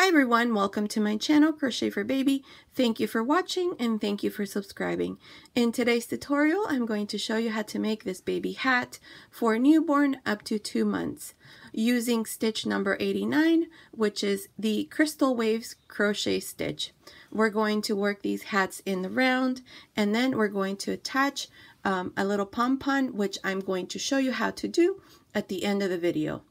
Hi everyone, welcome to my channel, Crochet for Baby. Thank you for watching and thank you for subscribing. In today's tutorial, I'm going to show you how to make this baby hat for a newborn up to 2 months using stitch number 89, which is the Crystal Waves Crochet Stitch. We're going to work these hats in the round, and then we're going to attach a little pom-pom, which I'm going to show you how to do at the end of the video.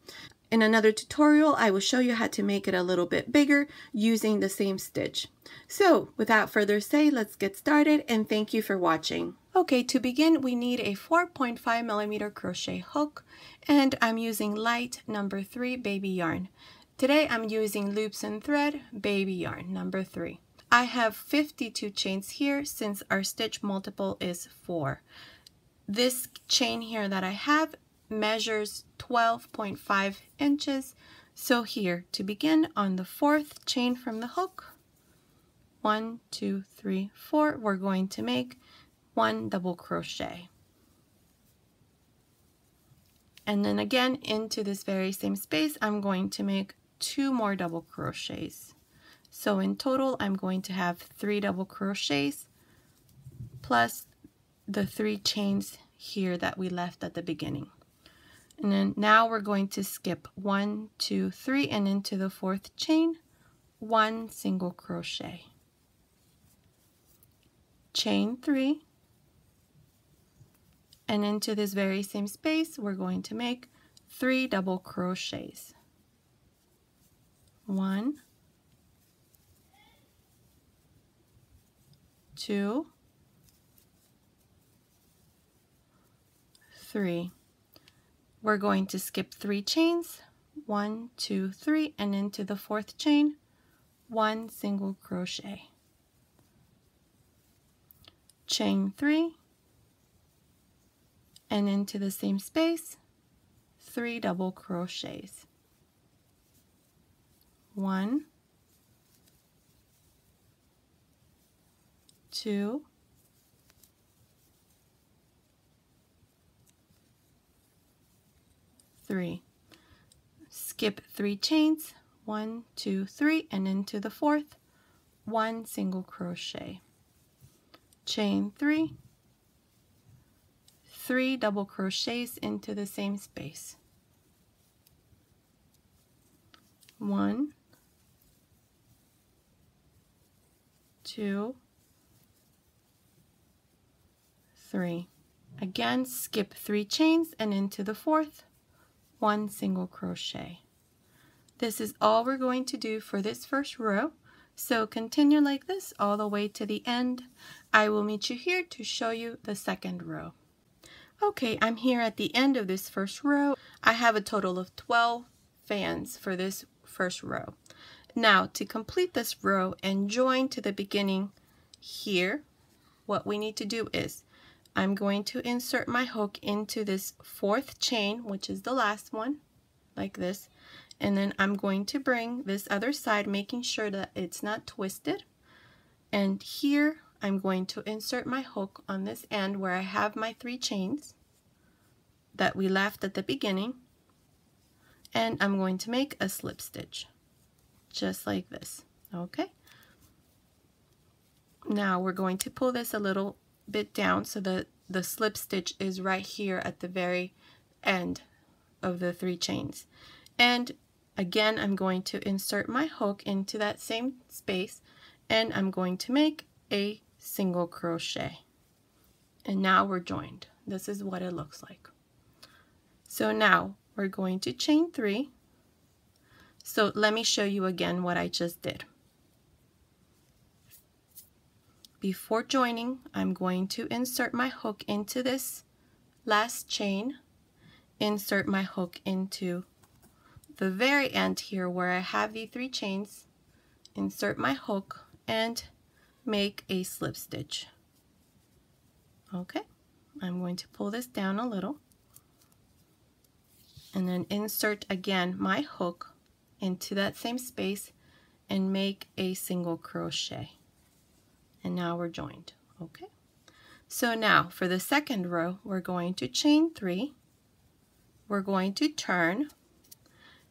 In another tutorial, I will show you how to make it a little bit bigger using the same stitch. So without further say, let's get started, and thank you for watching. Okay, to begin, we need a 4.5mm crochet hook, and I'm using light number 3 baby yarn. Today I'm using loops and thread baby yarn number 3. I have 52 chains here since our stitch multiple is 4. This chain here that I have measures 12.5 inches. So here, to begin, on the 4th chain from the hook, 1, 2, 3, 4, we're going to make 1 double crochet. And then again, into this very same space, I'm going to make 2 more double crochets. So in total, I'm going to have 3 double crochets plus the 3 chains here that we left at the beginning. And then now we're going to skip 1, 2, 3, and into the 4th chain, 1 single crochet. Chain 3, and into this very same space, we're going to make 3 double crochets. 1, 2, 3. We're going to skip 3 chains, 1, 2, 3, and into the 4th chain, 1 single crochet. Chain 3, and into the same space, 3 double crochets. 1, 2, 3. Skip 3 chains, 1, 2, 3, and into the 4th, 1 single crochet. Chain 3, 3 double crochets into the same space. 1, 2, 3. Again, skip 3 chains and into the 4th, 1 single crochet. This is all we're going to do for this first row, so continue like this all the way to the end. I will meet you here to show you the second row. Okay, I'm here at the end of this first row. I have a total of 12 fans for this first row. Now, to complete this row and join to the beginning here, what we need to do is I'm going to insert my hook into this 4th chain, which is the last one, like this, and then I'm going to bring this other side, making sure that it's not twisted, and here I'm going to insert my hook on this end where I have my 3 chains that we left at the beginning, and I'm going to make a slip stitch, just like this. Okay? Now we're going to pull this a little bit down so that the slip stitch is right here at the very end of the 3 chains. And again, I'm going to insert my hook into that same space, and I'm going to make a single crochet. And now we're joined. This is what it looks like. So now we're going to chain 3. So let me show you again what I just did. Before joining, I'm going to insert my hook into this last chain, insert my hook into the very end here where I have the 3 chains, insert my hook, and make a slip stitch. Okay, I'm going to pull this down a little, and then insert again my hook into that same space and make a single crochet. And now we're joined. Okay, so now for the second row, we're going to chain 3, we're going to turn,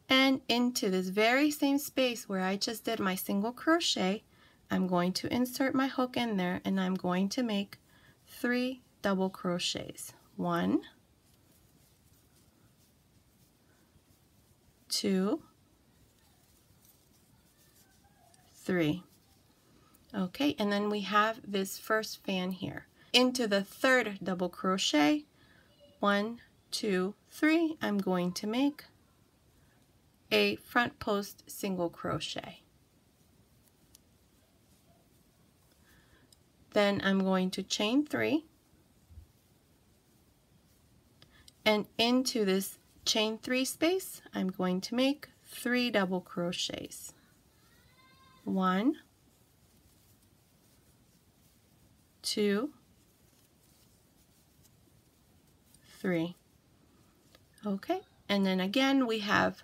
And into this very same space where I just did my single crochet, I'm going to insert my hook in there, and I'm going to make 3 double crochets. 1, 2, 3. Okay, and then we have this first fan here. Into the 3rd double crochet, 1, 2, 3, I'm going to make a front post single crochet. Then I'm going to chain 3, and into this chain 3 space, I'm going to make 3 double crochets. 1, 2, 3. Okay, and then again we have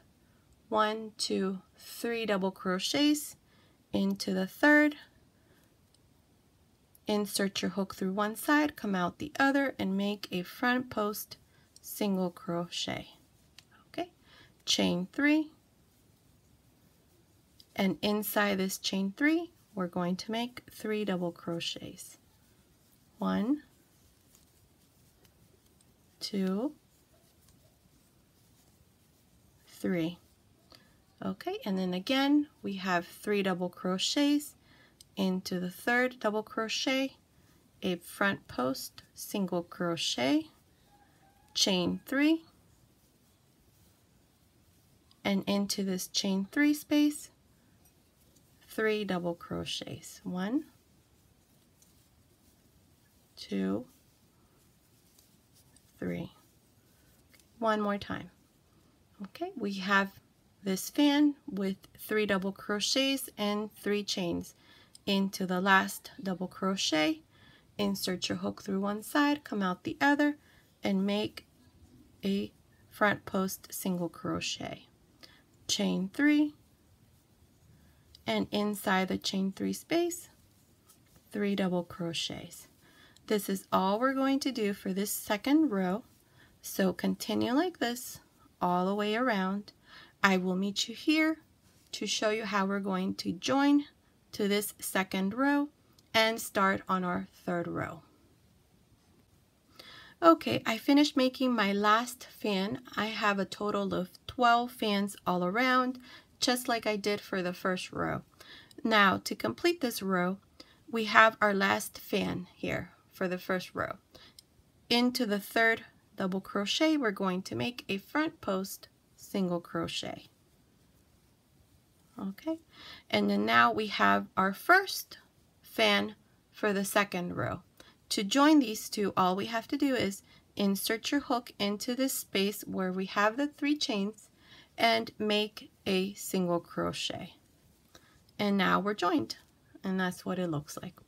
1, 2, 3 double crochets into the 3rd. Insert your hook through one side, come out the other, and make a front post single crochet. Okay, chain 3, and inside this chain 3 we're going to make 3 double crochets. 1, 2, 3. Okay, and then again we have 3 double crochets into the 3rd double crochet, a front post single crochet, chain 3, and into this chain 3 space, 3 double crochets. 1, 2, 3. One more time. Okay, we have this fan with 3 double crochets and 3 chains. Into the last double crochet, insert your hook through one side, come out the other, and make a front post single crochet. Chain 3, and inside the chain 3 space, 3 double crochets. This is all we're going to do for this second row, so continue like this all the way around. I will meet you here to show you how we're going to join to this second row and start on our 3rd row. Okay, I finished making my last fan. I have a total of 12 fans all around, just like I did for the first row. Now, to complete this row, we have our last fan here for the first row. Into the 3rd double crochet, we're going to make a front post single crochet. Okay, and then now we have our first fan for the second row. To join these two, all we have to do is insert your hook into this space where we have the 3 chains and make a single crochet. And now we're joined, and that's what it looks like.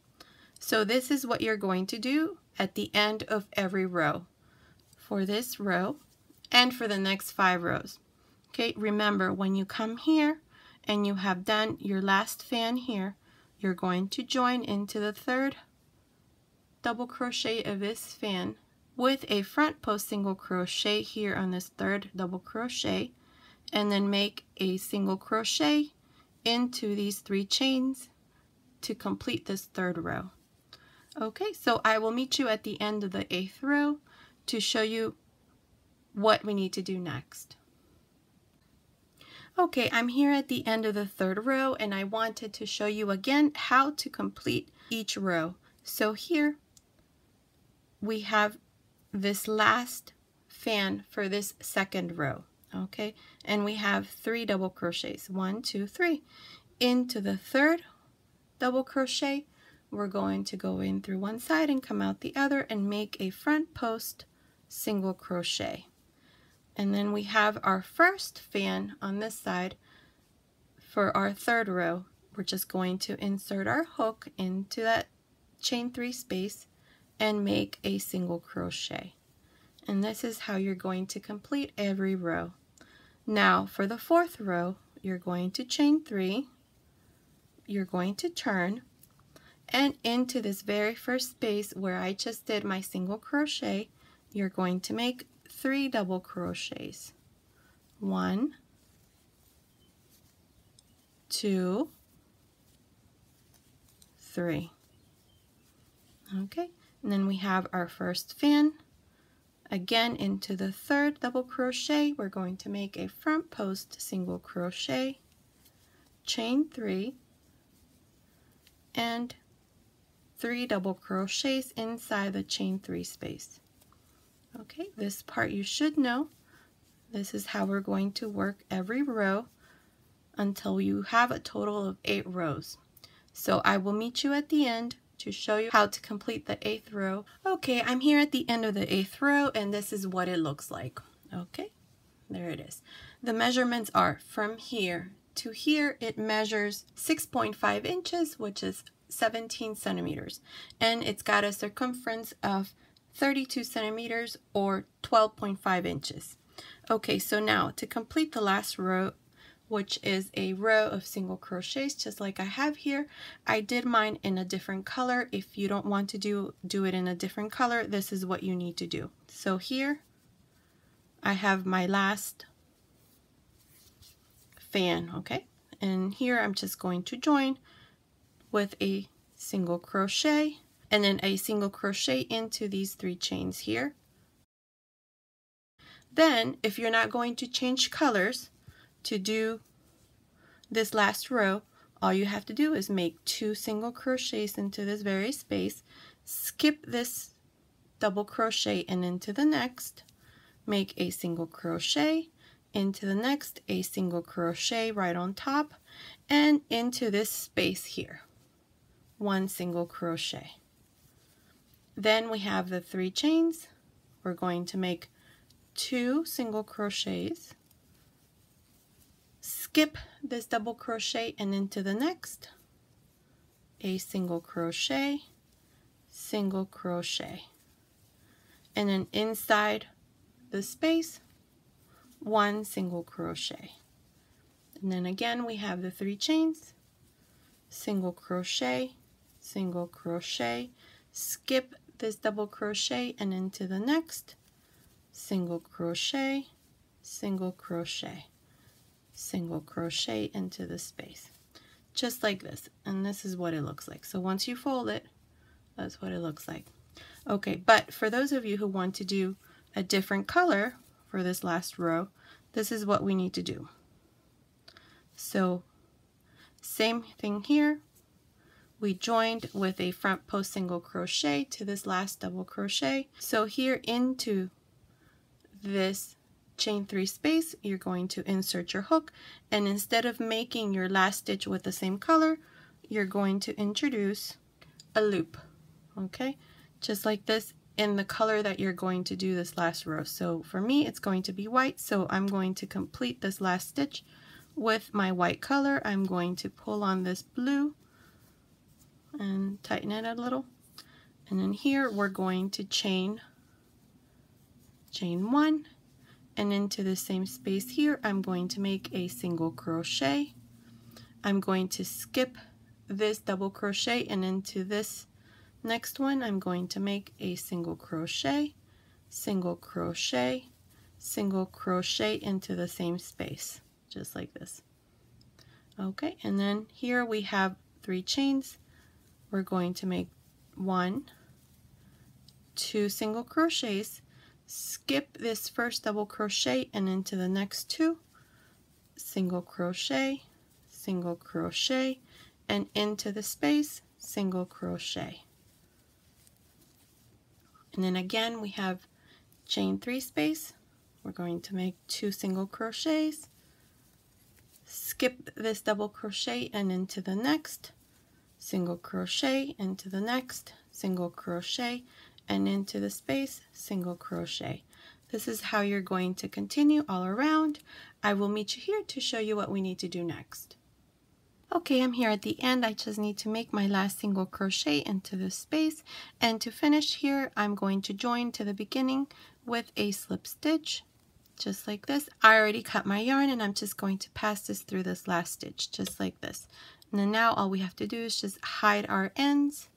So this is what you're going to do at the end of every row for this row and for the next 5 rows. Okay, remember, when you come here and you have done your last fan here, you're going to join into the 3rd double crochet of this fan with a front post single crochet here on this 3rd double crochet, and then make a single crochet into these 3 chains to complete this 3rd row. Okay, so I will meet you at the end of the 8th row to show you what we need to do next. Okay, I'm here at the end of the 3rd row, and I wanted to show you again how to complete each row. So here we have this last fan for this second row, okay, and we have 3 double crochets. 1, 2, 3. Into the 3rd double crochet, we're going to go in through one side and come out the other and make a front post single crochet. And then we have our first fan on this side for our 3rd row. We're just going to insert our hook into that chain 3 space and make a single crochet. And this is how you're going to complete every row. Now for the 4th row, you're going to chain 3, you're going to turn, and into this very first space where I just did my single crochet, you're going to make 3 double crochets. 1, 2, 3. Okay, and then we have our first fan. Again, into the third double crochet, we're going to make a front post single crochet, chain 3, and 3 double crochets inside the chain 3 space. Okay, this part you should know. This is how we're going to work every row until you have a total of 8 rows. So I will meet you at the end to show you how to complete the 8th row. Okay, I'm here at the end of the 8th row, and this is what it looks like. Okay, there it is. The measurements are from here to here. It measures 6.5 inches, which is 17 centimeters, and it's got a circumference of 32 centimeters or 12.5 inches. Okay, so now to complete the last row, which is a row of single crochets just like I have here, I did mine in a different color. If you don't want to do it in a different color, this is what you need to do. So here I have my last fan, okay, and here I'm just going to join with a single crochet and then a single crochet into these 3 chains here. Then if you're not going to change colors to do this last row, all you have to do is make 2 single crochets into this very space, skip this double crochet and into the next, make a single crochet into the next, a single crochet right on top, and into this space here, 1 single crochet. Then we have the 3 chains. We're going to make 2 single crochets, skip this double crochet and into the next, a single crochet, single crochet, and then inside the space, 1 single crochet. And then again we have the 3 chains, single crochet, single crochet, skip this double crochet and into the next, single crochet, single crochet, single crochet into the space, just like this. And this is what it looks like. So once you fold it, that's what it looks like. Okay, but for those of you who want to do a different color for this last row, this is what we need to do. So same thing here. We joined with a front post single crochet to this last double crochet. So here into this chain 3 space, you're going to insert your hook, and instead of making your last stitch with the same color, you're going to introduce a loop, okay, just like this, in the color that you're going to do this last row. So for me it's going to be white, so I'm going to complete this last stitch with my white color. I'm going to pull on this blue and tighten it a little, and then here we're going to chain 1, and into the same space here I'm going to make a single crochet. I'm going to skip this double crochet, and into this next one I'm going to make a single crochet, single crochet, single crochet into the same space, just like this. Okay, and then here we have 3 chains. We're going to make 1, 2 single crochets, skip this first double crochet and into the next 2, single crochet, single crochet, and into the space, single crochet. And then again we have chain 3 space. We're going to make 2 single crochets, skip this double crochet and into the next, single crochet, into the next, single crochet, and into the space, single crochet. This is how you're going to continue all around. I will meet you here to show you what we need to do next. Okay, I'm here at the end. I just need to make my last single crochet into this space, and to finish here I'm going to join to the beginning with a slip stitch, just like this. I already cut my yarn and I'm just going to pass this through this last stitch, just like this. And then now all we have to do is just hide our ends,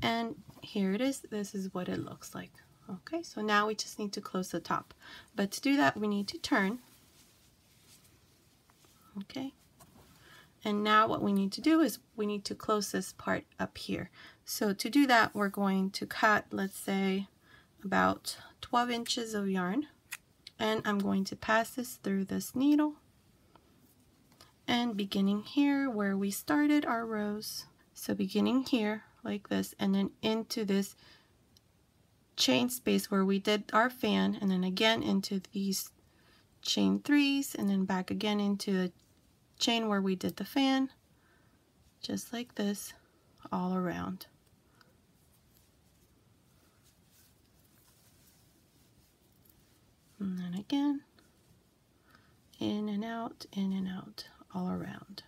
and here it is. This is what it looks like. Okay, so now we just need to close the top, but to do that we need to turn. Okay, And now what we need to do is we need to close this part up here. So to do that, we're going to cut, let's say, about 12 inches of yarn. And I'm going to pass this through this needle. And beginning here where we started our rows. So beginning here like this, and then into this chain space where we did our fan, and then again into these chain 3s, and then back again into the chain where we did the fan, just like this, all around. And then again, in and out, all around.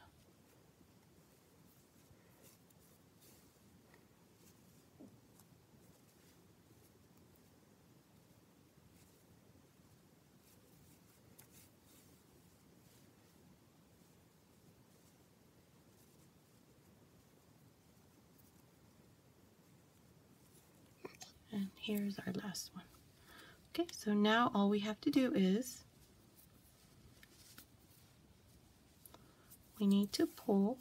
And here's our last one. Okay, so now all we have to do is we need to pull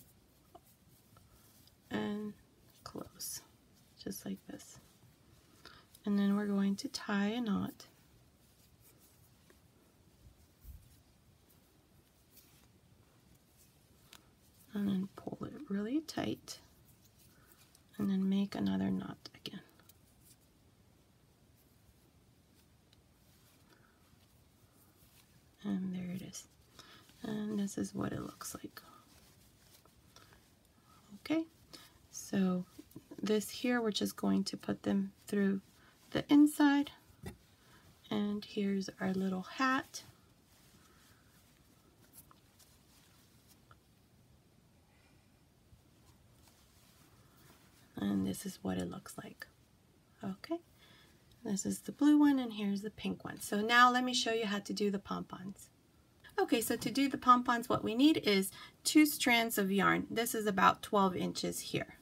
and close, just like this. And then we're going to tie a knot. And then pull it really tight. And then make another knot again. And there it is. And this is what it looks like. Okay, so this here, we're just going to put them through the inside. And here's our little hat. And this is what it looks like. Okay, this is the blue one, and here's the pink one. So now let me show you how to do the pom-poms. Okay, so to do the pom-poms, what we need is 2 strands of yarn. This is about 12 inches here.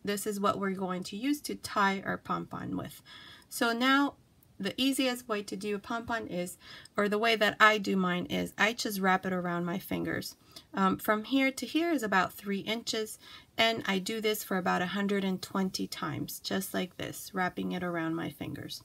This is what we're going to use to tie our pom-pom with. So now the easiest way to do a pom-pom is, or the way that I do mine is, I just wrap it around my fingers. From here to here is about 3 inches, and I do this for about 120 times, just like this, wrapping it around my fingers.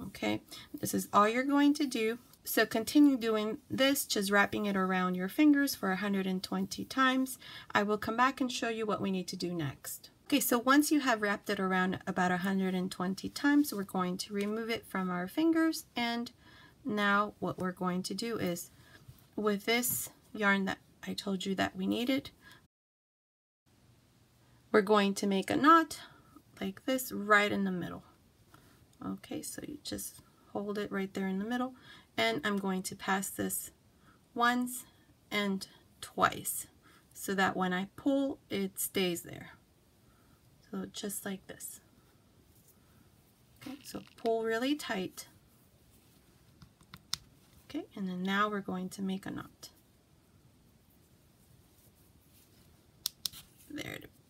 Okay, this is all you're going to do. So continue doing this, just wrapping it around your fingers for 120 times. I will come back and show you what we need to do next. Okay, so once you have wrapped it around about 120 times, we're going to remove it from our fingers. And now what we're going to do is, with this yarn that I told you that we needed, we're going to make a knot like this right in the middle. Okay, so you just hold it right there in the middle, and I'm going to pass this once and twice so that when I pull, it stays there. So just like this. Okay, so pull really tight. Okay, and then now we're going to make a knot.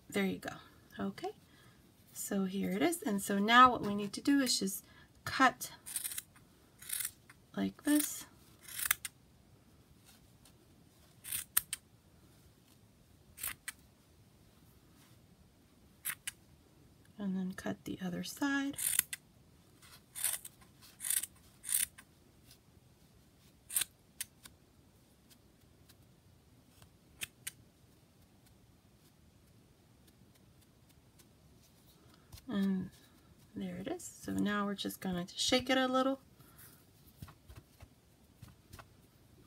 There you go. Okay, so here it is. And so now what we need to do is just cut like this. And then cut the other side. And there it is. So now we're just going to shake it a little.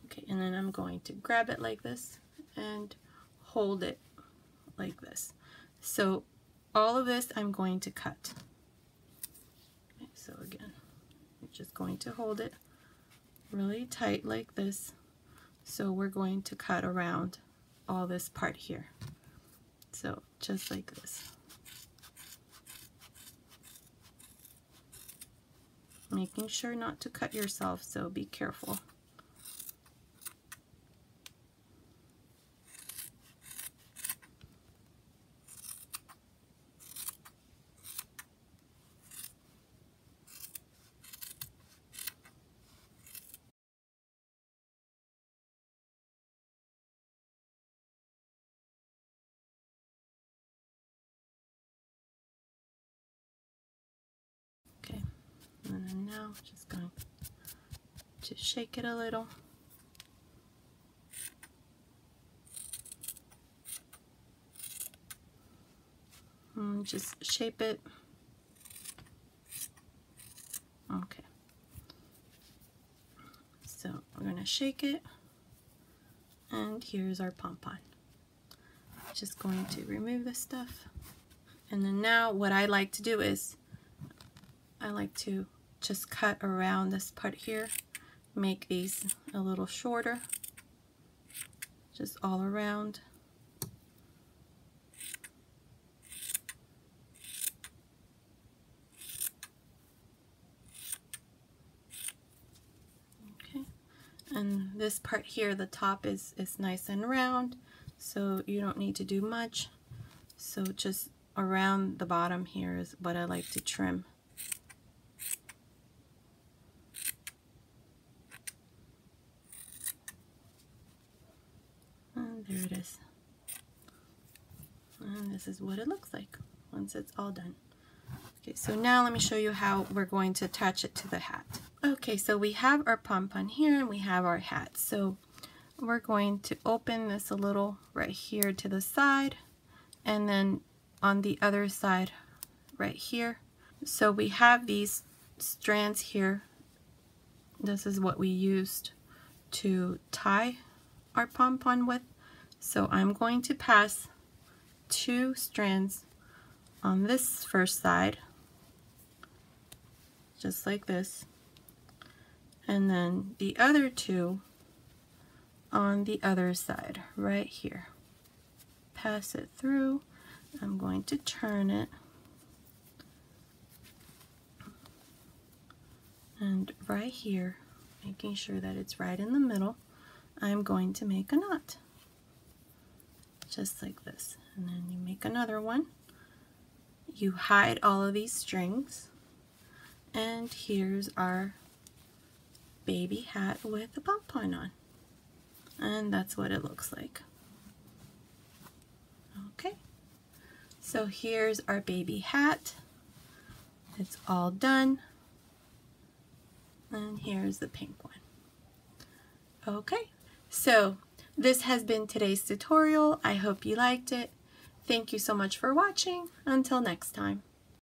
Okay, and then I'm going to grab it like this and hold it like this. So all of this I'm going to cut. Okay, so again, you're just going to hold it really tight like this. So we're going to cut around all this part here. So just like this. Making sure not to cut yourself, so be careful. And then now just going to shake it a little. And just shape it. Okay. So we're going to shake it. And here's our pom-pom. Just going to remove this stuff. And then now what I like to do is I like to just cut around this part here, make these a little shorter, just all around. Okay, and this part here, the top is nice and round, so you don't need to do much. So just around the bottom here is what I like to trim. And there it is. And this is what it looks like once it's all done. Okay, so now let me show you how we're going to attach it to the hat. Okay, so we have our pom-pom here and we have our hat. So we're going to open this a little right here to the side, and then on the other side right here. So we have these strands here. This is what we used to tie our pom-pom with. So I'm going to pass 2 strands on this first side, just like this, and then the other 2 on the other side right here. Pass it through. I'm going to turn it, and right here, making sure that it's right in the middle, I'm going to make a knot, just like this. And then you make another one. You hide all of these strings, and here's our baby hat with a pom-pom on. And that's what it looks like. Okay, so here's our baby hat. It's all done. And here's the pink one. Okay, so this has been today's tutorial. I hope you liked it. Thank you so much for watching. Until next time.